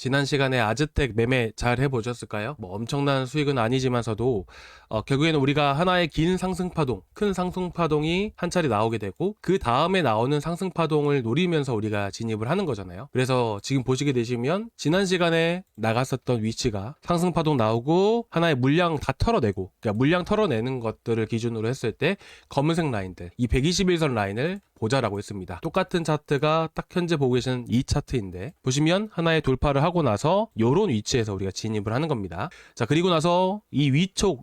지난 시간에 아즈텍 매매 잘 해보셨을까요? 뭐 엄청난 수익은 아니지만서도 결국에는 우리가 하나의 긴 상승파동, 큰 상승파동이 한 차례 나오게 되고 그 다음에 나오는 상승파동을 노리면서 우리가 진입을 하는 거잖아요. 그래서 지금 보시게 되시면 지난 시간에 나갔었던 위치가 상승파동 나오고 하나의 물량 다 털어내고, 그러니까 물량 털어내는 것들을 기준으로 했을 때 검은색 라인들, 이 121선 라인을 보자라고 했습니다. 똑같은 차트가 딱 현재 보고 계신 이 차트인데, 보시면 하나의 돌파를 하고 나서 요런 위치에서 우리가 진입을 하는 겁니다. 자, 그리고 나서 이 위쪽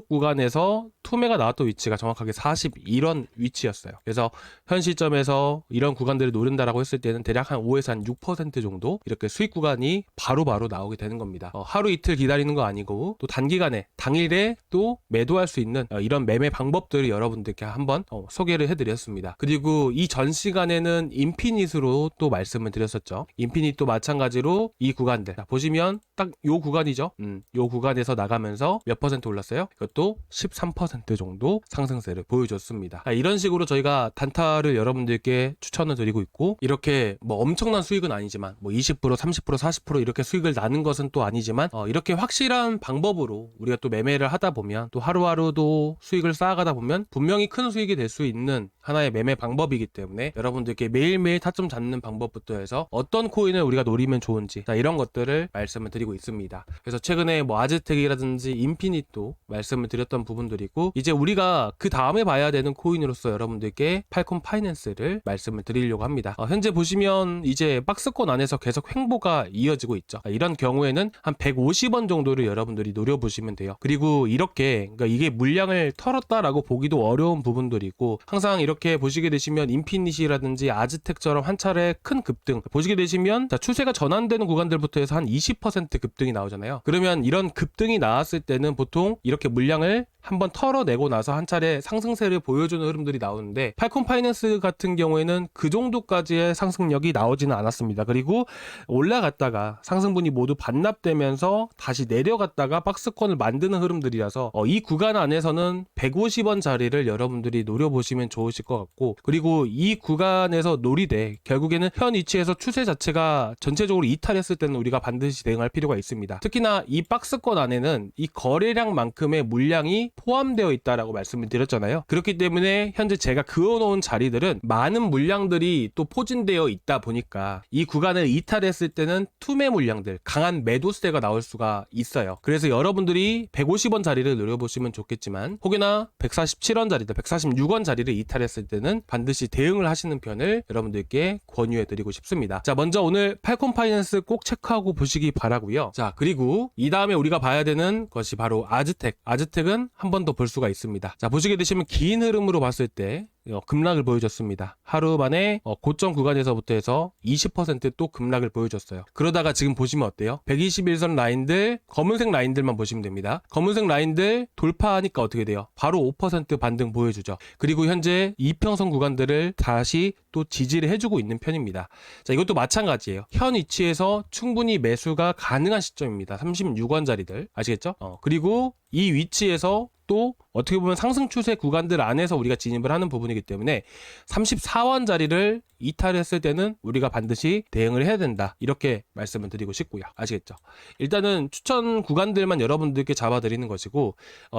구간에서 투매가 나왔던 위치가 정확하게 41원 위치였어요. 그래서 현 시점에서 이런 구간들을 노린다라고 했을 때는 대략 한 5에서 한 6% 정도 이렇게 수익 구간이 바로바로 나오게 되는 겁니다. 하루 이틀 기다리는 거 아니고 또 단기간에 당일에 또 매도할 수 있는 이런 매매 방법들을 여러분들께 한번 소개를 해드렸습니다. 그리고 이 전 시간에는 인피닛으로 또 말씀을 드렸었죠. 인피닛도 마찬가지로 이 구간들, 자, 보시면 딱 요 구간이죠. 요 구간에서 나가면서 몇 퍼센트 올랐어요? 이것도 13% 정도 상승세를 보여줬습니다. 이런 식으로 저희가 단타를 여러분들께 추천을 드리고 있고, 이렇게 뭐 엄청난 수익은 아니지만 뭐 20%, 30%, 40% 이렇게 수익을 나는 것은 또 아니지만 이렇게 확실한 방법으로 우리가 또 매매를 하다 보면, 또 하루하루도 수익을 쌓아가다 보면 분명히 큰 수익이 될 수 있는 하나의 매매 방법이기 때문에 여러분들께 매일매일 타점 잡는 방법부터 해서 어떤 코인을 우리가 노리면 좋은지, 자, 이런 것들을 말씀을 드리고 있습니다. 그래서 최근에 뭐 아즈텍이라든지 인피닛도 말씀을 드렸던 부분들이고, 이제 우리가 그 다음에 봐야 되는 코인으로서 여러분들께 팔콘 파이낸스를 말씀을 드리려고 합니다. 현재 보시면 이제 박스권 안에서 계속 횡보가 이어지고 있죠. 이런 경우에는 한 150원 정도를 여러분들이 노려보시면 돼요. 그리고 이렇게, 그러니까 이게 물량을 털었다라고 보기도 어려운 부분들이고, 항상 이렇게 보시게 되시면 인피닛이라든지 아즈텍처럼 한 차례 큰 급등 보시게 되시면, 자, 추세가 전환되는 구간들부터 해서 한 20% 급등이 나오잖아요. 그러면 이런 급등이 나왔을 때는 보통 이렇게 물량을 한번 털어내고 나서 한 차례 상승세를 보여주는 흐름들이 나오는데, 팔콘 파이낸스 같은 경우에는 그 정도까지의 상승력이 나오지는 않았습니다. 그리고 올라갔다가 상승분이 모두 반납되면서 다시 내려갔다가 박스권을 만드는 흐름들이라서 이 구간 안에서는 150원 자리를 여러분들이 노려보시면 좋으실 것 같고, 그리고 이 구간에서 노리되 결국에는 현 위치에서 추세 자체가 전체적으로 이탈했을 때는 우리가 반드시 대응할 필요가 있습니다. 특히나 이 박스권 안에는 이 거래량만큼의 물량이 포함되어 있다라고 말씀을 드렸잖아요. 그렇기 때문에 현재 제가 그어놓은 자리들은 많은 물량들이 또 포진되어 있다 보니까 이 구간을 이탈했을 때는 투매 물량들, 강한 매도세가 나올 수가 있어요. 그래서 여러분들이 150원 자리를 노려보시면 좋겠지만, 혹여나 147원 자리들, 146원 자리를 이탈했을 때는 반드시 대응을 하시는 편을 여러분들께 권유해드리고 싶습니다. 자, 먼저 오늘 팔콘 파이낸스 꼭 체크하고 보시기 바라고요. 자, 그리고 이 다음에 우리가 봐야 되는 것이 바로 아즈텍. 아즈텍은 한 번 더 볼 수가 있습니다. 자, 보시게 되시면 긴 흐름으로 봤을 때 급락을 보여줬습니다. 하루 만에 고점 구간에서부터 해서 20% 급락을 보여줬어요. 그러다가 지금 보시면 어때요? 121선 라인들, 검은색 라인들만 보시면 됩니다. 검은색 라인들 돌파하니까 어떻게 돼요? 바로 5% 반등 보여주죠. 그리고 현재 이평선 구간들을 다시 또 지지를 해주고 있는 편입니다. 자, 이것도 마찬가지예요. 현 위치에서 충분히 매수가 가능한 시점입니다. 36원짜리들 아시겠죠? 그리고 이 위치에서 또 어떻게 보면 상승 추세 구간들 안에서 우리가 진입을 하는 부분이기 때문에 34원 자리를 이탈했을 때는 우리가 반드시 대응을 해야 된다, 이렇게 말씀을 드리고 싶고요. 아시겠죠? 일단은 추천 구간들만 여러분들께 잡아드리는 것이고,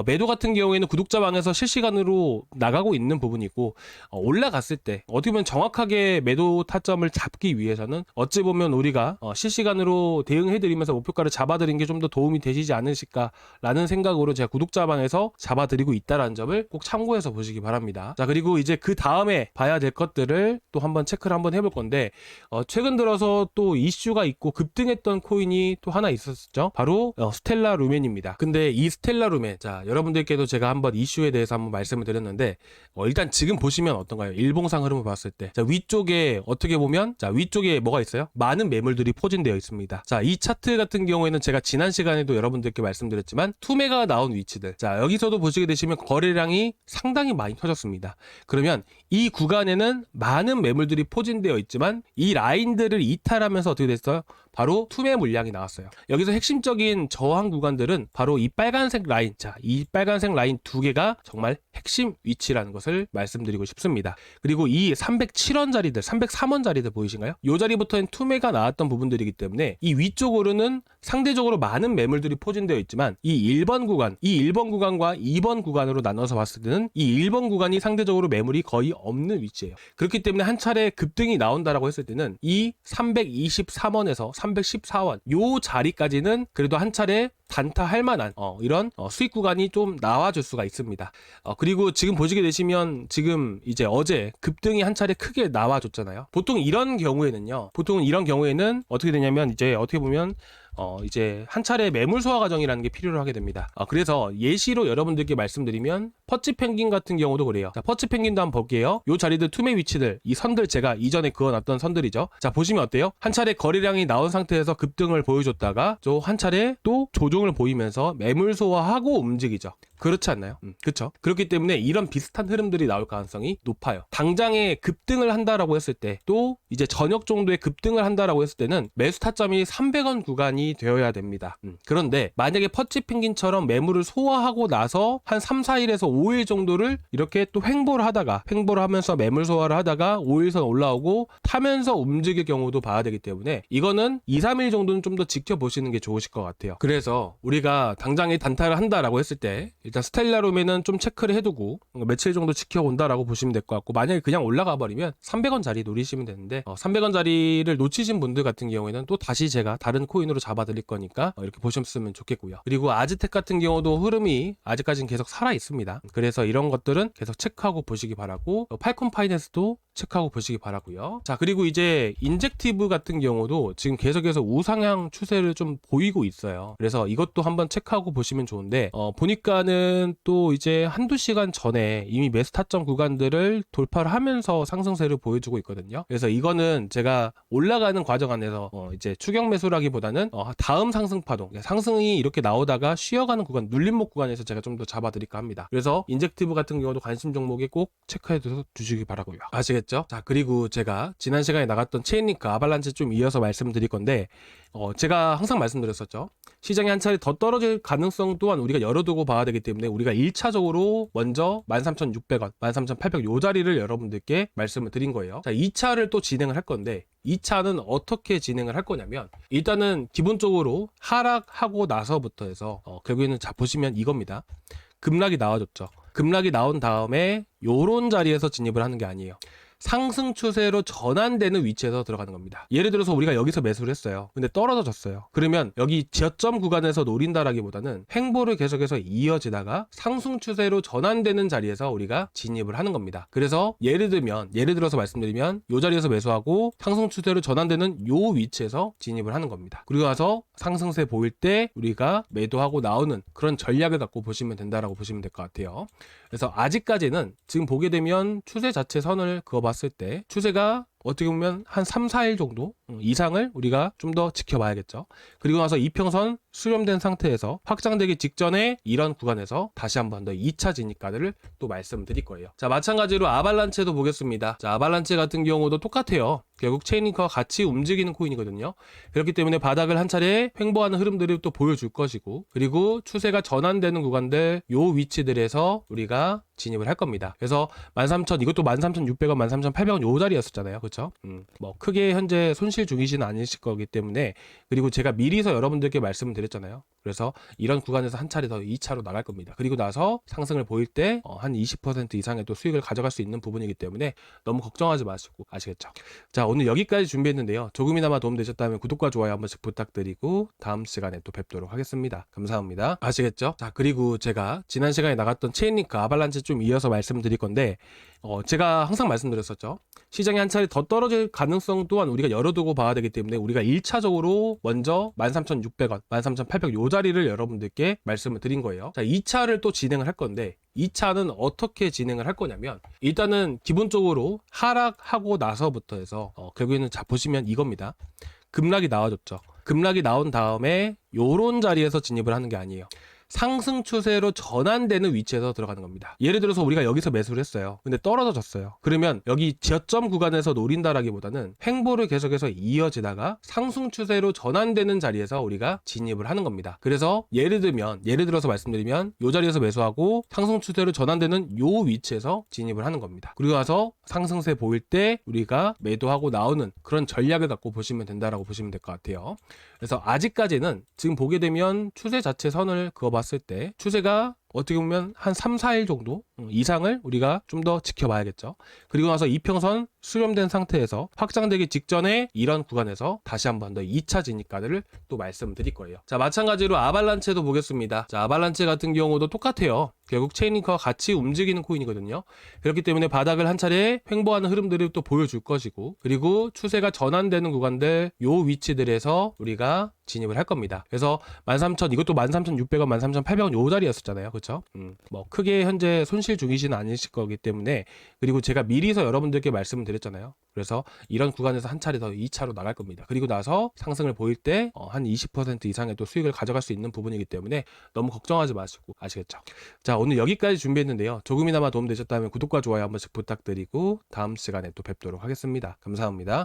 매도 같은 경우에는 구독자방에서 실시간으로 나가고 있는 부분이고, 올라갔을 때 어떻게 보면 정확하게 매도 타점을 잡기 위해서는 어찌 보면 우리가 실시간으로 대응해드리면서 목표가를 잡아드린 게 좀 더 도움이 되시지 않으실까라는 생각으로 제가 구독자방에서 잡아드리고 있다는 점을 꼭 참고해서 보시기 바랍니다. 자, 그리고 이제 그 다음에 봐야 될 것들을 또 한번 체크를 한번 해볼 건데, 최근 들어서 또 이슈가 있고 급등했던 코인이 또 하나 있었죠. 바로 스텔라 루멘입니다. 근데 이 스텔라 루멘, 자, 여러분들께도 제가 한번 이슈에 대해서 한번 말씀을 드렸는데, 일단 지금 보시면 어떤가요? 일봉상 흐름을 봤을 때, 자, 위쪽에 어떻게 보면, 자, 위쪽에 뭐가 있어요? 많은 매물들이 포진되어 있습니다. 자, 이 차트 같은 경우에는 제가 지난 시간에도 여러분들께 말씀드렸지만 투매가 나온 위치들, 자, 여기서도 보시게 되시면 거래량이 상당히 많이 터졌습니다. 그러면 이 구간에는 많은 매물들이 포진되어 있지만 이 라인들을 이탈하면서 어떻게 됐어요? 바로 투매 물량이 나왔어요. 여기서 핵심적인 저항 구간들은 바로 이 빨간색 라인, 자, 이 빨간색 라인 두 개가 정말 핵심 위치라는 것을 말씀드리고 싶습니다. 그리고 이 307원 자리들, 303원 자리들 보이신가요? 이 자리부터는 투매가 나왔던 부분들이기 때문에 이 위쪽으로는 상대적으로 많은 매물들이 포진되어 있지만 이 1번 구간, 이 1번 구간과 2번 구간으로 나눠서 봤을 때는 이 1번 구간이 상대적으로 매물이 거의 없는 위치예요. 그렇기 때문에 한 차례 급등이 나온다라고 했을 때는 이 323원에서 314원 요 자리까지는 그래도 한 차례 단타할 만한 이런 수익 구간이 좀 나와줄 수가 있습니다. 그리고 지금 보시게 되시면 지금 이제 어제 급등이 한 차례 크게 나와줬잖아요. 보통 이런 경우에는요. 보통은 이런 경우에는 어떻게 되냐면 이제 어떻게 보면 이제 한 차례 매물 소화 과정이라는 게 필요로 하게 됩니다. 그래서 예시로 여러분들께 말씀드리면 퍼치 펭귄 같은 경우도 그래요. 자, 퍼치 펭귄도 한번 볼게요. 요 자리들 투매 위치들, 이 선들 제가 이전에 그어놨던 선들이죠. 자, 보시면 어때요? 한 차례 거래량이 나온 상태에서 급등을 보여줬다가 또 한 차례 또 조정을 보이면서 매물 소화하고 움직이죠. 그렇지 않나요? 그렇죠. 그렇기 때문에 이런 비슷한 흐름들이 나올 가능성이 높아요. 당장에 급등을 한다라고 했을 때 또 이제 저녁 정도에 급등을 한다라고 했을 때는 매수 타점이 300원 구간이 되어야 됩니다. 그런데 만약에 퍼치 펭귄처럼 매물을 소화하고 나서 한 3, 4일에서 5일 정도를 이렇게 또 횡보를 하면서 매물 소화를 하다가 5일선 올라오고 타면서 움직일 경우도 봐야 되기 때문에 이거는 2, 3일 정도는 좀 더 지켜보시는 게 좋으실 것 같아요. 그래서 우리가 당장에 단타를 한다라고 했을 때 일단 스텔라룸에는 좀 체크를 해두고 며칠 정도 지켜온다라고 보시면 될 것 같고, 만약에 그냥 올라가 버리면 300원 자리 노리시면 되는데 300원 자리를 놓치신 분들 같은 경우에는 또 다시 제가 다른 코인으로 잡아 드릴 거니까 이렇게 보셨으면 좋겠고요. 그리고 아즈텍 같은 경우도 흐름이 아직까지는 계속 살아 있습니다. 그래서 이런 것들은 계속 체크하고 보시기 바라고, 팔콘 파이낸스도 체크하고 보시기 바라고요. 자, 그리고 이제 인젝티브 같은 경우도 지금 계속해서 우상향 추세를 좀 보이고 있어요. 그래서 이것도 한번 체크하고 보시면 좋은데 보니까는 또 이제 한두 시간 전에 이미 매수 타점 구간들을 돌파를 하면서 상승세를 보여주고 있거든요. 그래서 이거는 제가 올라가는 과정 안에서 이제 추격 매수라기보다는 다음 상승 파동, 상승이 이렇게 나오다가 쉬어가는 구간, 눌림목 구간에서 제가 좀 더 잡아드릴까 합니다. 그래서 인젝티브 같은 경우도 관심 종목에 꼭 체크해 주시기 바라고요. 아시겠죠? 자, 그리고 제가 지난 시간에 나갔던 체인링크 아발란체 좀 이어서 말씀드릴 건데 제가 항상 말씀드렸었죠. 시장이 한 차례 더 떨어질 가능성 또한 우리가 열어두고 봐야 되기 때문에 우리가 1차적으로 먼저 13,600원, 13,800원 요 자리를 여러분들께 말씀을 드린 거예요. 자, 2차를 또 진행을 할 건데 2차는 어떻게 진행을 할 거냐면 일단은 기본적으로 하락하고 나서부터 해서 결국에는 자 보시면 이겁니다. 급락이 나와줬죠. 급락이 나온 다음에 요런 자리에서 진입을 하는 게 아니에요. 상승 추세로 전환되는 위치에서 들어가는 겁니다. 예를 들어서 우리가 여기서 매수를 했어요. 근데 떨어졌어요. 그러면 여기 저점 구간에서 노린다라기보다는 횡보를 계속해서 이어지다가 상승 추세로 전환되는 자리에서 우리가 진입을 하는 겁니다. 그래서 예를 들어서 말씀드리면 이 자리에서 매수하고 상승 추세로 전환되는 이 위치에서 진입을 하는 겁니다. 그리고 나서 상승세 보일 때 우리가 매도하고 나오는 그런 전략을 갖고 보시면 된다라고 보시면 될 것 같아요. 그래서 아직까지는 지금 보게 되면 추세 자체 선을 그어봤을 때 추세가 어떻게 보면 한 3, 4일 정도 이상을 우리가 좀 더 지켜봐야겠죠. 그리고 나서 이평선 수렴된 상태에서 확장되기 직전에 이런 구간에서 다시 한 번 더 2차 진입가를 또 말씀드릴 거예요. 자, 마찬가지로 아발란체도 보겠습니다. 자, 아발란체 같은 경우도 똑같아요. 결국 체인링크와 같이 움직이는 코인이거든요. 그렇기 때문에 바닥을 한 차례 횡보하는 흐름들을 또 보여줄 것이고, 그리고 추세가 전환되는 구간들 요 위치들에서 우리가 진입을 할 겁니다. 그래서 13,000 이것도 13,600원, 13,800원 요 자리였었잖아요. 그렇죠? 뭐 크게 현재 손실 중이시는 아니실 거기 때문에, 그리고 제가 미리서 여러분들께 말씀을 드렸잖아요. 그래서 이런 구간에서 한 차례 더 2차로 나갈 겁니다. 그리고 나서 상승을 보일 때 한 20% 이상의 또 수익을 가져갈 수 있는 부분이기 때문에 너무 걱정하지 마시고, 아시겠죠? 자, 오늘 여기까지 준비했는데요. 조금이나마 도움되셨다면 구독과 좋아요 한 번씩 부탁드리고 다음 시간에 또 뵙도록 하겠습니다. 감사합니다. 아시겠죠? 자, 그리고 제가 지난 시간에 나갔던 체인링크 아발란체 좀 이어서 말씀드릴 건데 제가 항상 말씀드렸었죠. 시장이 한 차례 더 떨어질 가능성 또한 우리가 열어두고 봐야 되기 때문에 우리가 1차적으로 먼저 13,600원, 13,800원 요 자리를 여러분들께 말씀을 드린 거예요. 자, 2차를 또 진행을 할 건데 2차는 어떻게 진행을 할 거냐면 일단은 기본적으로 하락하고 나서부터 해서 결국에는 자 보시면 이겁니다. 급락이 나와줬죠. 급락이 나온 다음에 요런 자리에서 진입을 하는 게 아니에요. 상승 추세로 전환되는 위치에서 들어가는 겁니다. 예를 들어서 우리가 여기서 매수를 했어요. 근데 떨어졌어요. 그러면 여기 저점 구간에서 노린다라기보다는 횡보를 계속해서 이어지다가 상승 추세로 전환되는 자리에서 우리가 진입을 하는 겁니다. 그래서 예를 들어서 말씀드리면 이 자리에서 매수하고 상승 추세로 전환되는 이 위치에서 진입을 하는 겁니다. 그리고 나서 상승세 보일 때 우리가 매도하고 나오는 그런 전략을 갖고 보시면 된다라고 보시면 될 것 같아요. 그래서 아직까지는 지금 보게 되면 추세 자체 선을 그어봤을 때 추세가 어떻게 보면 한 3, 4일 정도 이상을 우리가 좀 더 지켜봐야겠죠. 그리고 나서 이평선 수렴된 상태에서 확장되기 직전에 이런 구간에서 다시 한 번 더 2차 진입가를 또 말씀드릴 거예요. 자, 마찬가지로 아발란체도 보겠습니다. 자, 아발란체 같은 경우도 똑같아요. 결국 체인링크와 같이 움직이는 코인이거든요. 그렇기 때문에 바닥을 한 차례 횡보하는 흐름들을 또 보여줄 것이고, 그리고 추세가 전환되는 구간들 요 위치들에서 우리가 진입을 할 겁니다. 그래서 13,000 이것도 13,600원, 13,800원 요 자리였었잖아요. 그렇죠? 뭐 크게 현재 손실 중이시는 아니실 거기 때문에, 그리고 제가 미리서 여러분들께 말씀을 드렸잖아요. 그래서 이런 구간에서 한 차례 더 2차로 나갈 겁니다. 그리고 나서 상승을 보일 때 한 20% 이상의 또 수익을 가져갈 수 있는 부분이기 때문에 너무 걱정하지 마시고, 아시겠죠? 자, 오늘 여기까지 준비했는데요. 조금이나마 도움되셨다면 구독과 좋아요 한 번씩 부탁드리고 다음 시간에 또 뵙도록 하겠습니다. 감사합니다.